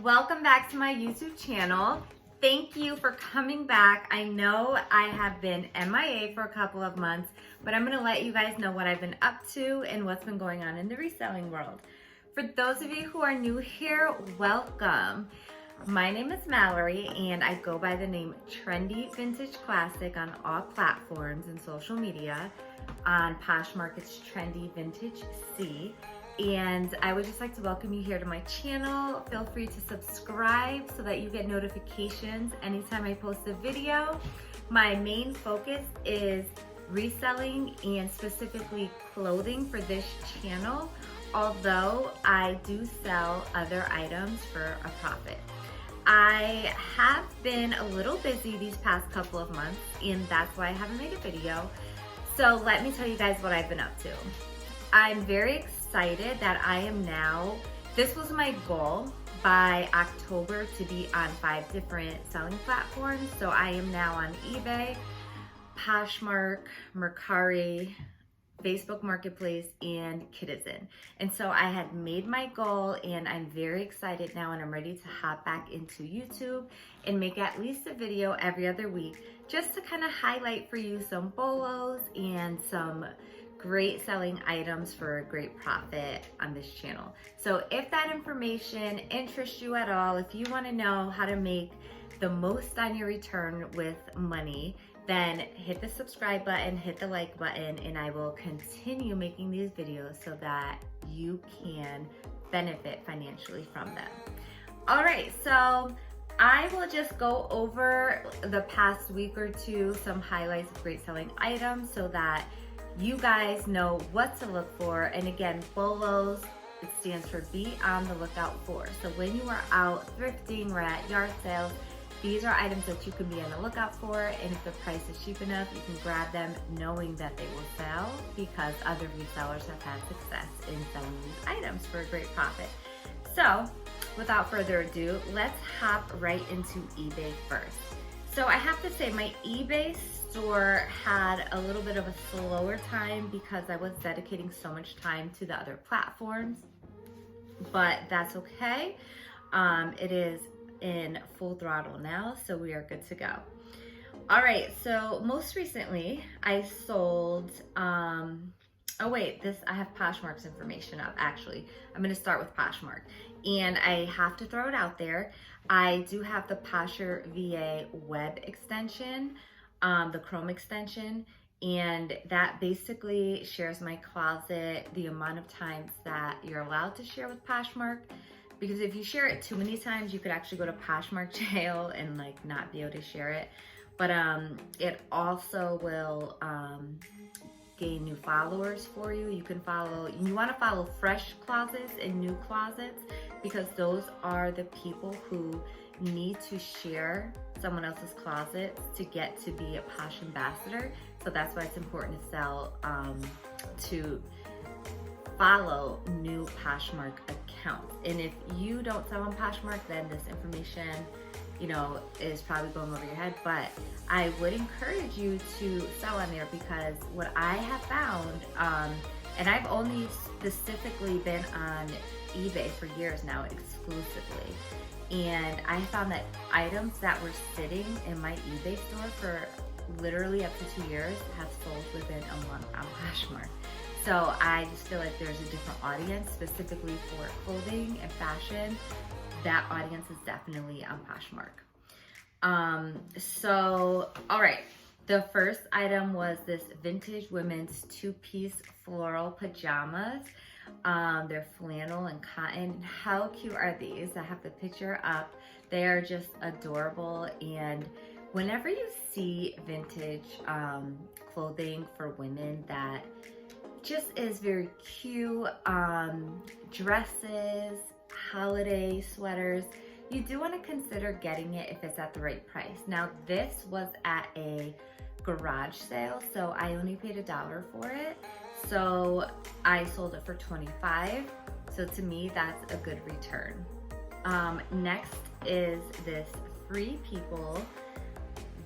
welcome back to my YouTube channel. Thank you for coming back. I know I have been MIA for a couple of months, but I'm gonna let you guys know what I've been up to and what's been going on in the reselling world. For those of you who are new here, welcome. My name is Mallory and I go by the name Trendy Vintage Classic on all platforms and social media. On Poshmark, it's Trendy Vintage C. And I would just like to welcome you here to my channel. Feel free to subscribe so that you get notifications anytime I post a video. My main focus is reselling and specifically clothing for this channel, although I do sell other items for a profit. I have been a little busy these past couple of months, and that's why I haven't made a video. So let me tell you guys what I've been up to. I'm very excited that I am now, this was my goal by October to be on 5 different selling platforms. So I am now on eBay, Poshmark, Mercari, Facebook Marketplace, and Citizen. And so I had made my goal and I'm very excited now, and I'm ready to hop back into YouTube and make at least a video every other week just to kind of highlight for you some bolos and some great selling items for a great profit on this channel. So if that information interests you at all, if you want to know how to make the most on your return with money, then hit the subscribe button, hit the like button, and I will continue making these videos so that you can benefit financially from them. All right, so I will just go over the past week or two, some highlights of great selling items so that you guys know what to look for. And again, BOLOs, it stands for be on the lookout for. So when you are out thrifting or at yard sales, these are items that you can be on the lookout for, and if the price is cheap enough, you can grab them knowing that they will sell because other resellers have had success in selling these items for a great profit. So without further ado, let's hop right into eBay first. So I have to say my eBay store had a little bit of a slower time because I was dedicating so much time to the other platforms, but that's okay. It is in full throttle now, so we are good to go. All right, so most recently I sold, I have Poshmark's information up actually. I'm gonna start with Poshmark, and I have to throw it out there. I do have the Posher VA web extension, the Chrome extension, and that basically shares my closet the amount of times that you're allowed to share with Poshmark. Because if you share it too many times, you could actually go to Poshmark jail and like not be able to share it. But it also will gain new followers for you. You want to follow fresh closets and new closets, because those are the people who need to share someone else's closet to get to be a Posh ambassador. So that's why it's important to to follow new Poshmark accounts. And if you don't sell on Poshmark, then this information, is probably going over your head, but I would encourage you to sell on there, because what I have found, and I've only specifically been on eBay for years now exclusively, and I found that items that were sitting in my eBay store for literally up to 2 years have sold within a month on Poshmark. So I just feel like there's a different audience specifically for clothing and fashion. That audience is definitely on Poshmark. All right. The first item was this vintage women's 2-piece floral pajamas. They're flannel and cotton. How cute are these? I have the picture up. They are just adorable. And whenever you see vintage clothing for women that just is very cute, dresses, holiday sweaters, you do want to consider getting it if it's at the right price. Now this was at a garage sale, so I only paid $1 for it. So I sold it for $25. So to me, that's a good return. Next is this Free People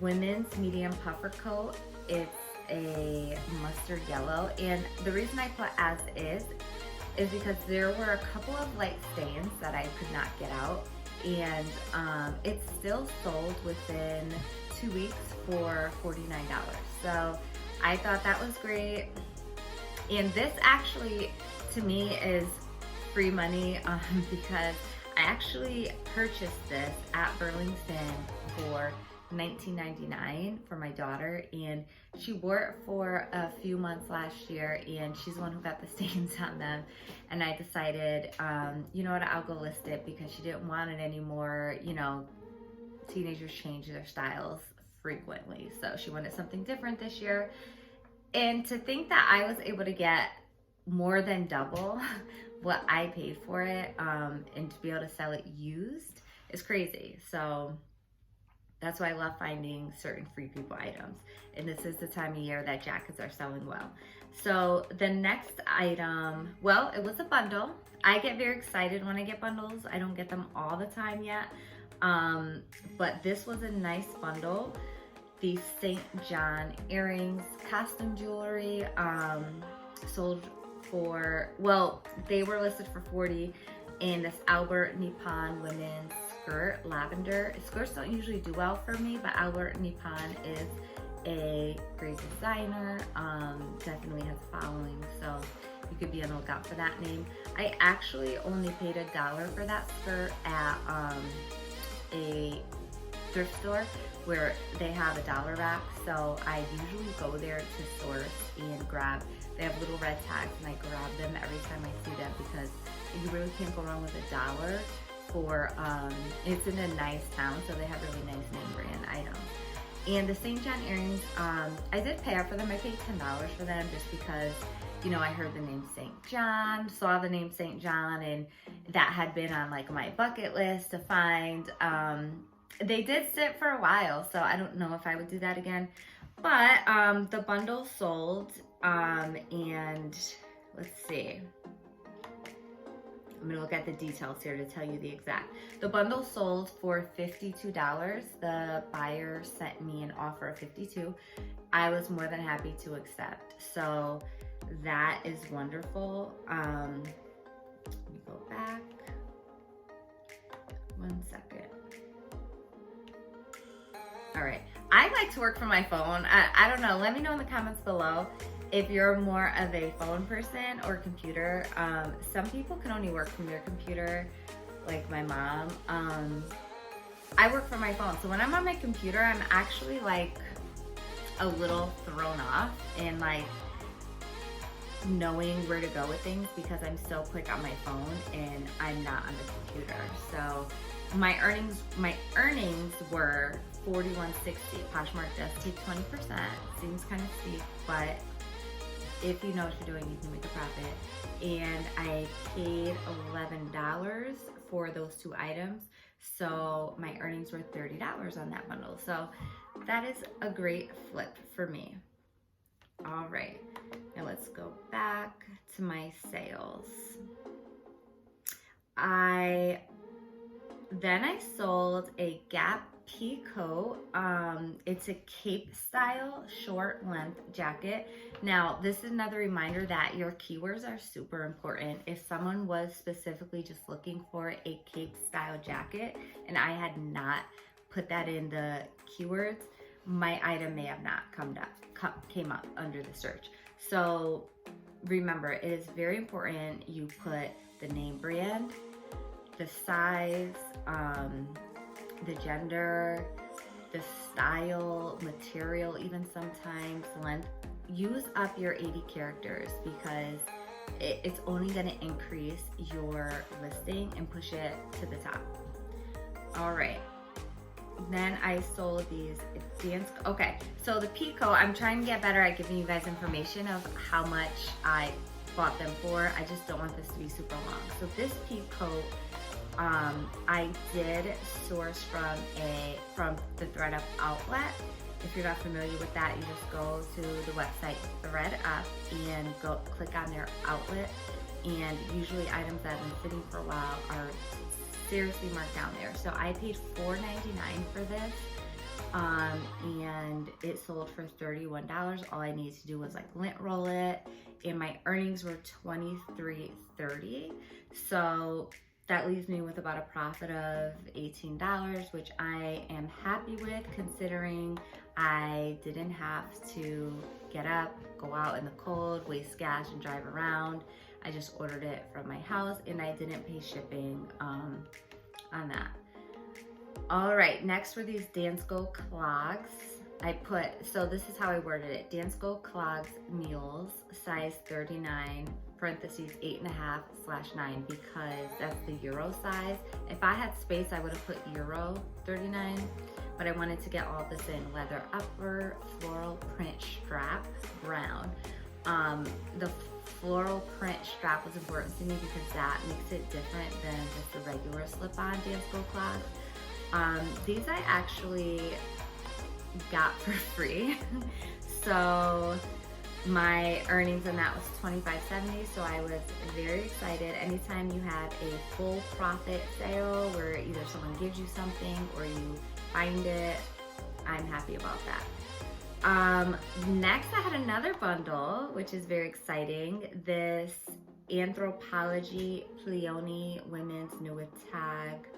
women's medium puffer coat. It's a mustard yellow, and the reason I put as is because there were a couple of light stains that I could not get out, and it still sold within 2 weeks for $49. So I thought that was great. And this actually, to me, is free money because I actually purchased this at Burlington for $19.99 for my daughter, and she wore it for a few months last year, and she's the one who got the stains on them. And I decided, you know what, I'll go list it because she didn't want it anymore. You know, teenagers change their styles frequently, so she wanted something different this year. And to think that I was able to get more than double what I paid for it, and to be able to sell it used is crazy. So that's why I love finding certain Free People items. And this is the time of year that jackets are selling well. So the next item, well, it was a bundle. I get very excited when I get bundles. I don't get them all the time yet. But this was a nice bundle. The St. John earrings, costume jewelry, sold for, well, they were listed for $40, and this Albert Nippon women's skirt, lavender. Skirts don't usually do well for me, but Albert Nippon is a great designer, definitely has a following, so you could be on the lookout for that name. I actually only paid $1 for that skirt at a thrift store where they have a dollar rack, so I usually go there to source and grab. They have little red tags, and I grab them every time I see them because you really can't go wrong with $1 for, it's in a nice town, so they have really nice name brand items. And the St. John earrings, I did pay up for them. I paid $10 for them just because, you know, I heard the name St. John, saw the name St. John, and that had been on like my bucket list to find. They did sit for a while, so I don't know if I would do that again. But the bundle sold, and let's see. I'm gonna look at the details here to tell you the exact. The bundle sold for $52. The buyer sent me an offer of $52. I was more than happy to accept. So that is wonderful. Let me go back. 1 second. All right, I like to work from my phone. I don't know, let me know in the comments below if you're more of a phone person or computer. Some people can only work from their computer, like my mom. I work from my phone, so when I'm on my computer, I'm actually like a little thrown off and like knowing where to go with things because I'm so quick on my phone and I'm not on the computer. So my earnings were $41.60. Poshmark does take 20%. Seems kind of steep, but if you know what you're doing, you can make a profit. And I paid $11 for those 2 items. So my earnings were $30 on that bundle. So that is a great flip for me. All right, now let's go back to my sales. Then I sold a Gap pea coat. It's a cape style short length jacket. Now this is another reminder that your keywords are super important. If someone was specifically just looking for a cape style jacket and I had not put that in the keywords, my item may have not came up under the search. So remember, it is very important you put the name brand, the size, the gender, the style, material, even sometimes length. Use up your 80 characters because it's only going to increase your listing and push it to the top. All right. Then I sold these dance. Okay, so the pea coat, I'm trying to get better at giving you guys information of how much I bought them for. I just don't want this to be super long. So this pea coat, I did source from the ThredUp outlet. If you're not familiar with that, you just go to the website ThredUp and click on their outlet. And usually items that have been sitting for a while are seriously marked down there. So I paid $4.99 for this, and it sold for $31. All I needed to do was like lint roll it, and my earnings were $23.30. So that leaves me with about a profit of $18, which I am happy with considering I didn't have to get up, go out in the cold, waste gas, and drive around. I just ordered it from my house and I didn't pay shipping on that. All right, next were these Dansko clogs. So this is how I worded it. Dansko clogs mules, size 39, parentheses 8.5/9, because that's the Euro size. If I had space, I would have put Euro 39, but I wanted to get all this in. Leather upper, floral print strap, brown. The floral print strap was important to me because that makes it different than just the regular slip-on Dansko clogs. These I actually got for free. So my earnings on that was $25.70, so I was very excited. Anytime you have a full profit sale where either someone gives you something or you find it, I'm happy about that. Next I had another bundle, which is very exciting. This Anthropologie Plioni women's Nuit tag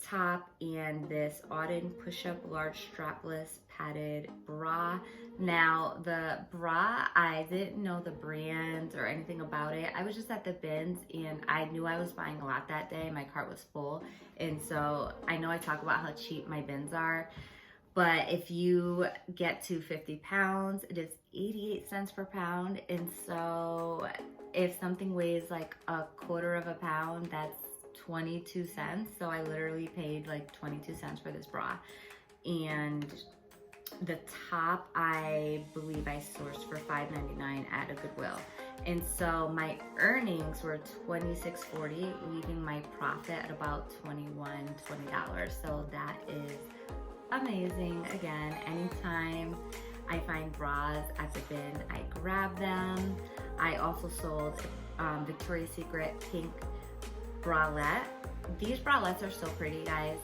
top and this Auden push-up large strapless padded bra. Now the bra, I didn't know the brand or anything about it. I was just at the bins and I knew I was buying a lot that day. My cart was full, and so I know I talk about how cheap my bins are, but if you get to 50 pounds, it is 88 cents per pound. And so if something weighs like a quarter of a pound, that's 22 cents. So I literally paid like 22 cents for this bra. And the top, I believe I sourced for $5.99 at a Goodwill. And so my earnings were $26.40, leaving my profit at about $20. So that is amazing. Again, anytime I find bras at the bin, I grab them. I also sold Victoria's Secret pink bralette. These bralettes are so pretty, guys.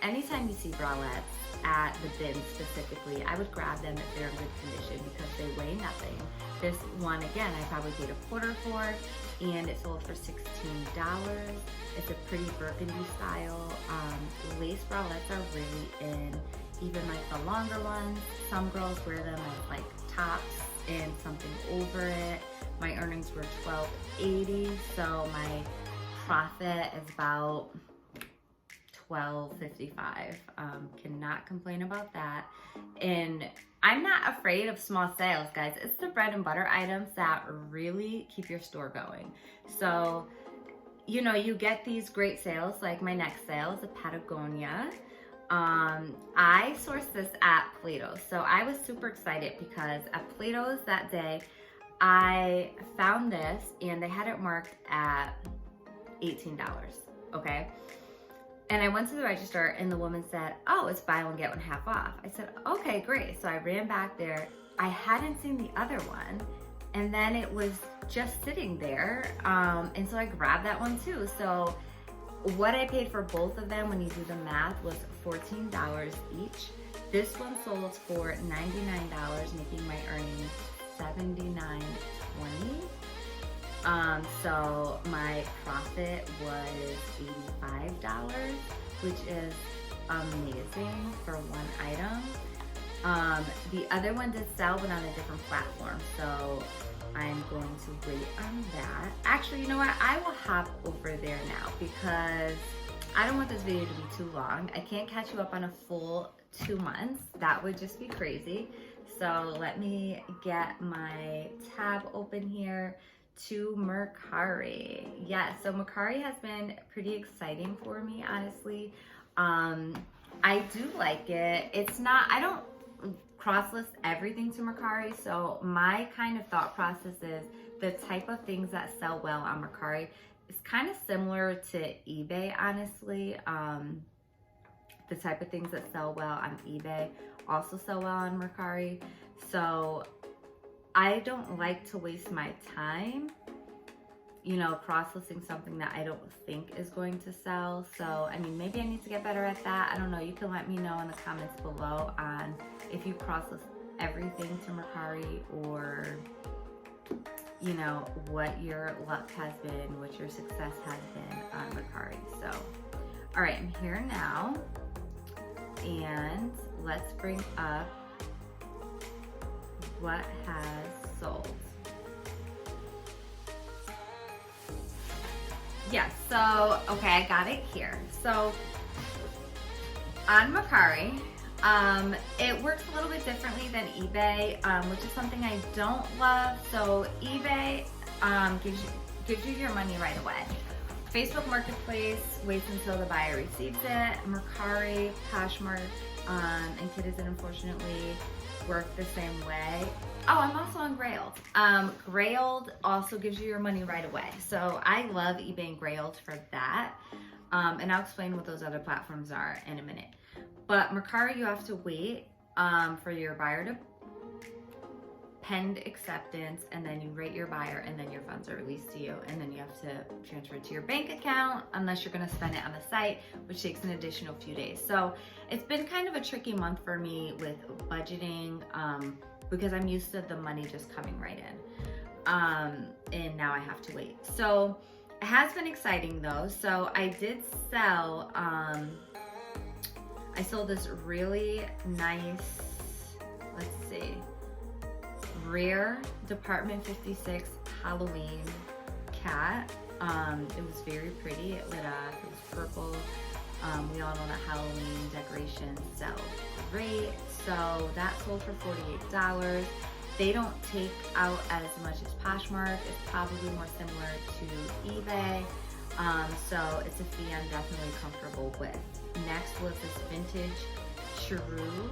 Anytime you see bralettes at the bin specifically, I would grab them if they're in good condition because they weigh nothing. This one, again, I probably paid a quarter for, and it sold for $16. It's a pretty burgundy style. Lace bralettes are really in, even like the longer ones. Some girls wear them as like tops and something over it. My earnings were $12.80, so my profit is about $12.55. Cannot complain about that. And I'm not afraid of small sales, guys. It's the bread and butter items that really keep your store going. So, you know, you get these great sales, like my next sale is a Patagonia. I sourced this at Plato's. So I was super excited because at Plato's that day, I found this and they had it marked at $18, okay? And I went to the register and the woman said, oh, it's buy one, get one half off. I said, okay, great. So I ran back there. I hadn't seen the other one. And then it was just sitting there. And so I grabbed that one too. So what I paid for both of them, when you do the math, was $14 each. This one sold for $99, making my earnings $79.20. So my profit was $85, which is amazing for one item. The other one did sell, but on a different platform. So I'm going to wait on that. Actually, you know what? I will hop over there now because I don't want this video to be too long. I can't catch you up on a full 2 months. That would just be crazy. So let me get my tab open here to Mercari. Yeah, so Mercari has been pretty exciting for me, honestly. I do like it. It's not, I don't cross-list everything to Mercari, so my kind of thought process is the type of things that sell well on Mercari is kind of similar to eBay, honestly. The type of things that sell well on eBay also sell well on Mercari. So I don't like to waste my time, you know, cross-listing something that I don't think is going to sell. So, I mean, maybe I need to get better at that. I don't know. You can let me know in the comments below on if you cross-list everything to Mercari or you know, what your luck has been, what your success has been on Mercari. So, all right, I'm here now, and let's bring up what has sold. Yes, so, okay, I got it here. So, on Mercari, it works a little bit differently than eBay, which is something I don't love. So eBay gives you your money right away. Facebook Marketplace waits until the buyer receives it. Mercari, Poshmark, and Citizen unfortunately work the same way. Oh, I'm also on Grailed. Grailed also gives you your money right away. So I love eBay and Grailed for that. And I'll explain what those other platforms are in a minute. But Mercari, you have to wait for your buyer to pend acceptance, and then you rate your buyer, and then your funds are released to you, and then you have to transfer it to your bank account unless you're going to spend it on the site, which takes an additional few days. So it's been kind of a tricky month for me with budgeting because I'm used to the money just coming right in, and now I have to wait. So it has been exciting though. So I did sell. I sold this really nice, let's see, rare Department 56 Halloween cat. It was very pretty. It lit up. It was purple. We all know that Halloween decorations sell great. So that sold for $48. They don't take out as much as Poshmark. It's probably more similar to eBay. So it's a fee I'm definitely comfortable with. Next was this vintage Cheru.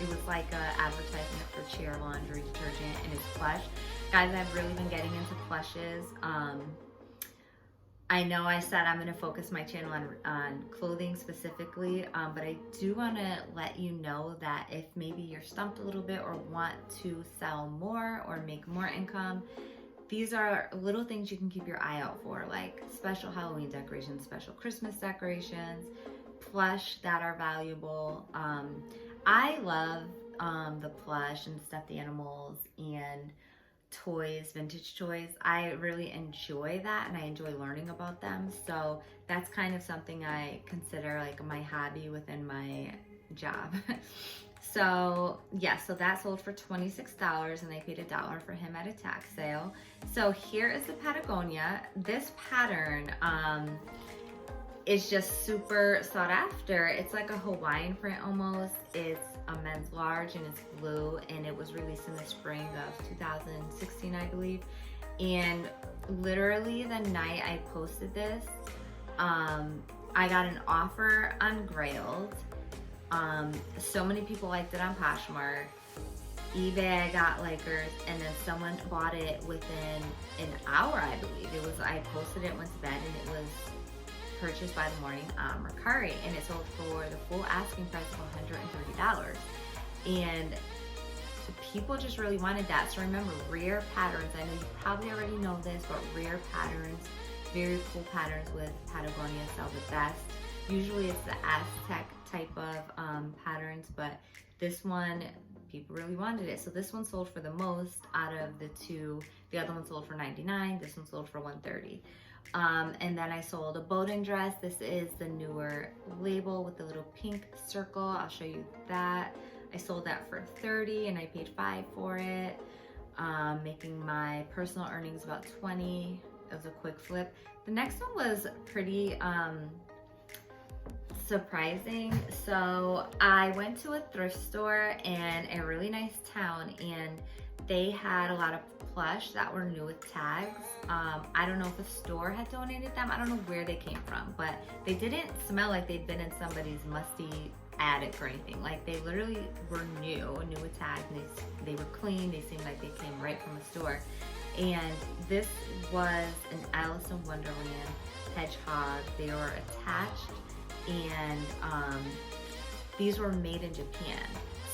It was like an advertisement for Chair laundry detergent, and it's plush. Guys, I've really been getting into plushes. I know I said I'm going to focus my channel on clothing specifically, but I do want to let you know that if maybe you're stumped a little bit or want to sell more or make more income, these are little things you can keep your eye out for, like special Halloween decorations, special Christmas decorations, plush that are valuable. I love the plush and stuffed animals and toys, vintage toys. I really enjoy that, and I enjoy learning about them. So that's kind of something I consider like my hobby within my job. So yeah, so that sold for $26, and I paid $1 for him at a tax sale. So here is the Patagonia. This pattern is just super sought after. It's like a Hawaiian print almost. It's a men's large, and it's blue, and it was released in the spring of 2016, I believe. And literally the night I posted this, I got an offer on Grailed. So many people liked it on Poshmark. eBay, I got likers, and then someone bought it within an hour, I believe. I posted it, went to bed, and it was purchased by the morning on Mercari, and it sold for the full asking price of $130. And people just really wanted that. So remember, rare patterns. I know you probably already know this, but rare patterns, very cool patterns with Patagonia sell the best. Usually it's the Aztec type of patterns, but this one, people really wanted it. So this one sold for the most out of the two. The other one sold for $99. This one sold for $130. And then I sold a Bowdoin dress. This is the newer label with the little pink circle. I'll show you that. I sold that for $30, and I paid $5 for it, making my personal earnings about $20. It was a quick flip. The next one was pretty surprising. So I went to a thrift store in a really nice town, and they had a lot of plush that were new with tags. I don't know if a store had donated them. I don't know where they came from, but they didn't smell like they'd been in somebody's musty attic or anything. Like they literally were new with tags, and they were clean. They seemed like they came right from a store. And this was an Alice in Wonderland hedgehog. They were attached, and these were made in Japan.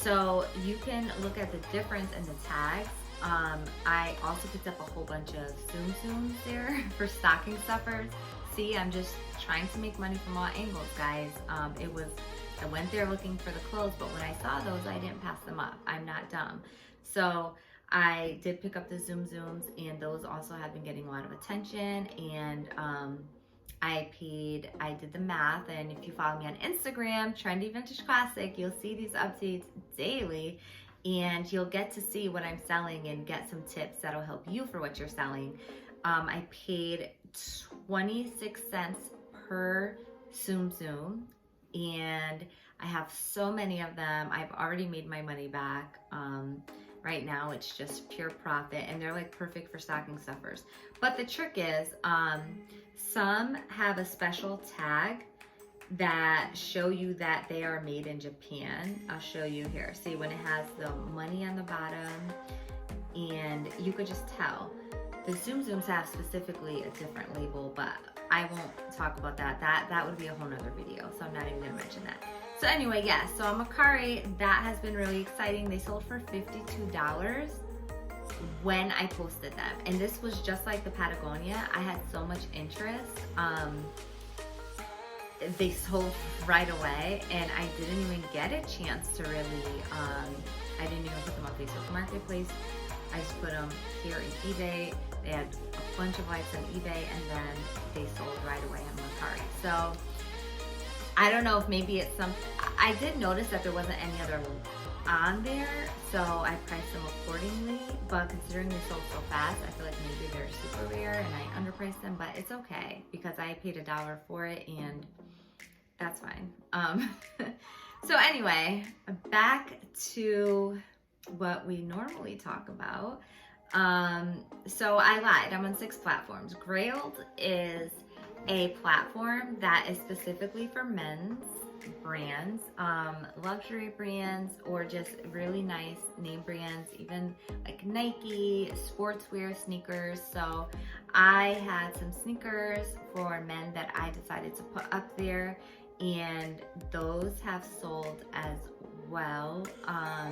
So you can look at the difference in the tags. I also picked up a whole bunch of tsum there for stocking stuffers. See, I'm just trying to make money from all angles, guys. I went there looking for the clothes, but when I saw those, I didn't pass them up. I'm not dumb. So I did pick up the Zoom Zooms, and those also have been getting a lot of attention. And I did the math, and if you follow me on Instagram, Trendy Vintage Classic, you'll see these updates daily, and you'll get to see what I'm selling and get some tips that'll help you for what you're selling. I paid 26 cents per Zoom Zoom, and I have so many of them. I've already made my money back. Right now it's just pure profit, and they're like perfect for stocking stuffers. But the trick is, some have a special tag that show you that they are made in Japan. I'll show you here. See, when it has the money on the bottom, and you could just tell. The Zoom Zooms have specifically a different label, but I won't talk about that. That would be a whole nother video, so I'm not even gonna mention that. So anyway, yes, so on Mercari, that has been really exciting. They sold for $52 when I posted them. And this was just like the Patagonia. I had so much interest. They sold right away, and I didn't even get a chance to really, I didn't even put them on Facebook Marketplace. I just put them here in eBay. They had a bunch of likes on eBay, and then they sold right away on Mercari. So I don't know if maybe it's I did notice that there wasn't any other on there, so I priced them accordingly, but considering they sold so fast, I feel like maybe they're super rare and I underpriced them, but it's okay because I paid $1 for it, and that's fine. So anyway, back to what we normally talk about. So I lied, I'm on 6 platforms. Grailed is a platform that is specifically for men's brands, luxury brands, or just really nice name brands, even like Nike, sportswear, sneakers. So I had some sneakers for men that I decided to put up there, and those have sold as well. I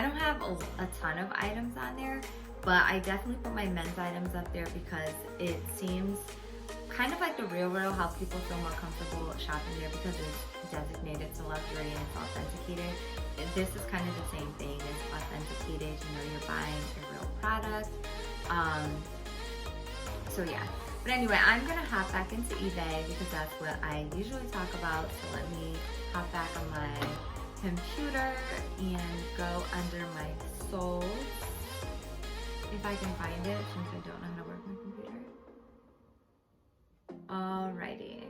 don't have a ton of items on there, but I definitely put my men's items up there because it seems kind of like the Real, how people feel more comfortable shopping there because it's designated to luxury and it's authenticated. This is kind of the same thing. It's authenticated, you know, you're buying a real product. So yeah, but anyway, I'm gonna hop back into eBay because that's what I usually talk about. So let me hop back on my computer and go under my sold, if I can find it, since I don't know how to work my computer. Alrighty,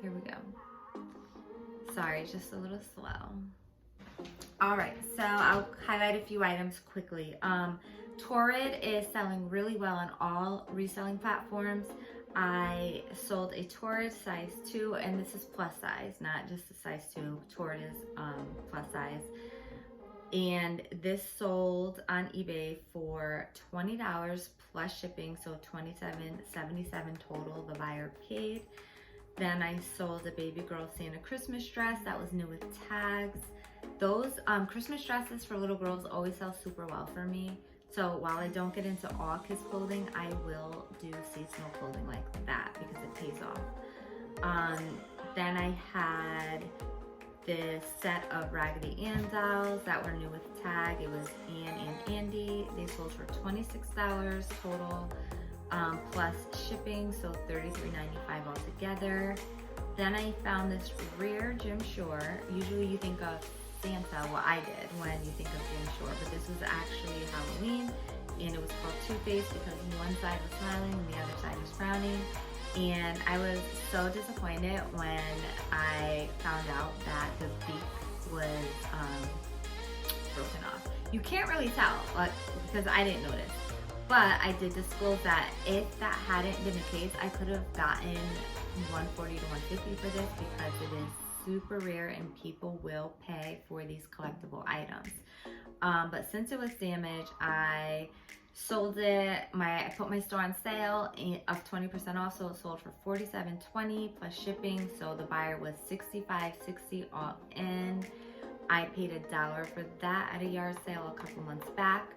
here we go. Sorry, just a little slow. Alright, so I'll highlight a few items quickly. Torrid is selling really well on all reselling platforms. I sold a Torrid size 2, and this is plus size, not just a size 2. Torrid is plus size. And this sold on eBay for $20 plus shipping, so $27.77 total the buyer paid. Then I sold a baby girl Santa Christmas dress that was new with tags. Those Christmas dresses for little girls always sell super well for me. So while I don't get into all kids clothing, I will do seasonal clothing like that because it pays off. Then I had this set of Raggedy Ann dolls that were new with tag. It was Ann and Andy. They sold for $26 total, plus shipping, so $33.95 altogether. Then I found this rare Jim Shore. Usually you think of Santa, well I did when you think of Jim Shore, but this was actually Halloween, and it was called Two-Face because one side was smiling and the other side was frowning. And I was so disappointed when I found out that the beak was broken off. You can't really tell because I didn't notice, but I did disclose that if that hadn't been the case, I could have gotten $140 to $150 for this because it is super rare and people will pay for these collectible items. But since it was damaged, I sold it. I put my store on sale of 20% off, so it sold for $47.20 plus shipping. So the buyer was $65.60 all in. I paid $1 for that at a yard sale a couple months back.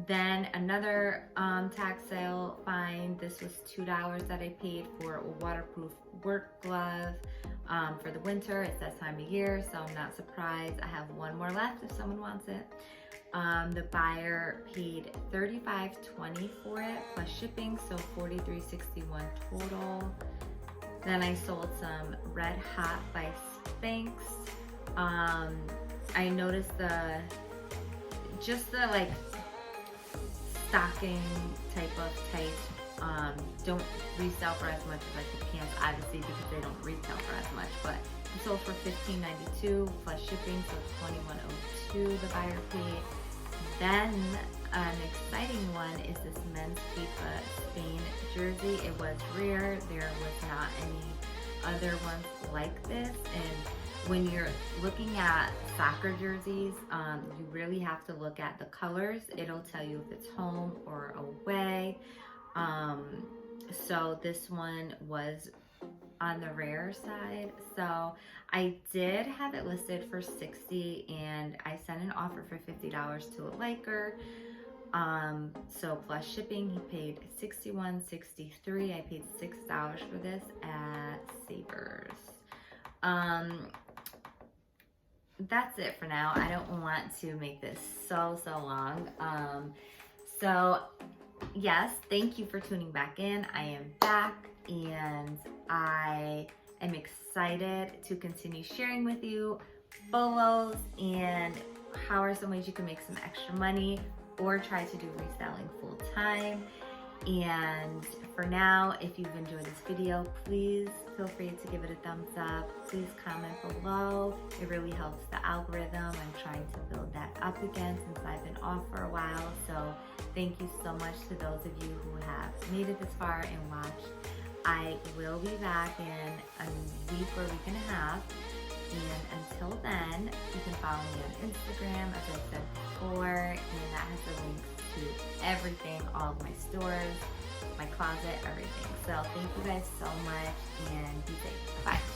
Then another tag sale find. This was $2 that I paid for a waterproof work glove for the winter. It's that time of year, so I'm not surprised. I have one more left if someone wants it. The buyer paid $35.20 for it plus shipping, so $43.61 total. Then I sold some Red Hot by Spanx. I noticed just the like stocking type of tights don't resell for as much as like the pants, obviously, because they don't retail for as much, but it sold for $15.92 plus shipping, so $21.02 the buyer paid. Then an exciting one is this men's FIFA Spain jersey. It was rare. There was not any other ones like this. And when you're looking at soccer jerseys, you really have to look at the colors. It'll tell you if it's home or away. So this one was on the rare side. So I did have it listed for $60 and I sent an offer for $50 to a liker. So plus shipping, he paid $61.63. I paid $6 for this at Savers. That's it for now. I don't want to make this so long. So yes, thank you for tuning back in. I am back and I am excited to continue sharing with you bolos and how are some ways you can make some extra money or try to do reselling full time. And for now, if you've enjoyed this video, please feel free to give it a thumbs up. Please comment below. It really helps the algorithm. I'm trying to build that up again since I've been off for a while. So thank you so much to those of you who have made it this far and watched. I will be back in a week or week and a half. And until then, you can follow me on Instagram, as I said before, and that has the links to everything, all of my stores, my closet, everything. So thank you guys so much and be safe. Bye.